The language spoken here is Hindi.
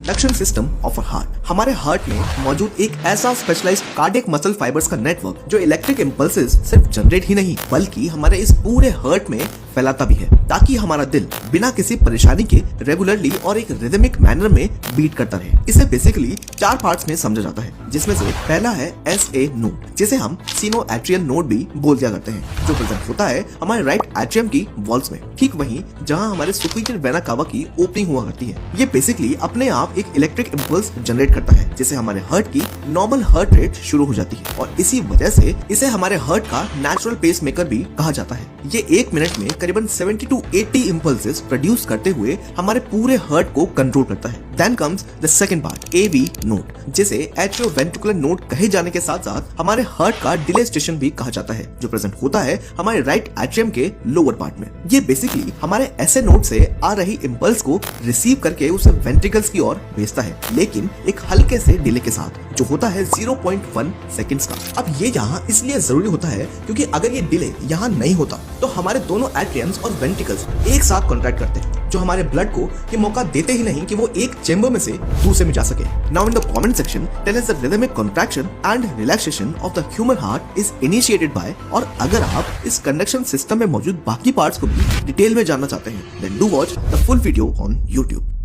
Conduction system of a heart. हमारे हार्ट में मौजूद एक ऐसा स्पेशलाइज्ड कार्डियक मसल फाइबर्स का नेटवर्क जो इलेक्ट्रिक इम्पल्सेस सिर्फ जनरेट ही नहीं बल्कि हमारे इस पूरे हार्ट में फैलाता भी है ताकि हमारा दिल बिना किसी परेशानी के रेगुलरली और एक रिदमिक मैनर में बीट करता रहे। इसे बेसिकली 4 पार्ट्स में समझा जाता है, जिसमें से पहला है SA नोड, जिसे हम सीनो एट्रियल नोड भी बोल दिया करते हैं, जो प्रेजेंट होता है हमारे राइट एट्रियम की वॉल्स में, ठीक वहीं जहां हमारे सुपीरियर वेना कावा की ओपनिंग हुआ करती है। ये बेसिकली अपने आप एक इलेक्ट्रिक इम्पल्स जनरेट करता है जिससे हमारे हार्ट की नॉर्मल हार्ट रेट शुरू हो जाती है और इसी वजह से इसे हमारे हार्ट का नेचुरल पेस मेकर भी कहा जाता है। ये 1 मिनट में करीबन 70 to 80 इम्पल्सेस प्रोड्यूस करते हुए हमारे पूरे हार्ट को कंट्रोल करता है। Then comes the second part AV node, जिसे एट्रियोवेंट्रिकुलर नोड कहे जाने के साथ साथ हमारे हार्ट का डिले स्टेशन भी कहा जाता है, जो प्रेजेंट होता है हमारे राइट एट्रियम के लोअर पार्ट में। ये बेसिकली हमारे SA नोड से आ रही इम्पल्स को रिसीव करके उसे वेंट्रिकल्स की ओर भेजता है, लेकिन एक हल्के से डिले के साथ, जो होता है 0.1 सेकंड्स का। अब ये यहाँ इसलिए जरूरी होता है क्योंकि अगर ये डिले यहाँ नहीं होता तो हमारे दोनों एट्रियम्स और वेंट्रिकल्स एक साथ कॉन्ट्रैक्ट करते हैं, जो हमारे ब्लड को ये मौका देते ही नहीं कि वो एक चेंबर में से दूसरे में जा सके। Now in the comment section tell us the rhythmic contraction and relaxation of the human heart is initiated by, और अगर आप इस कंडक्शन सिस्टम में मौजूद बाकी पार्ट्स को भी डिटेल में जानना चाहते हैं then do watch the full video on YouTube।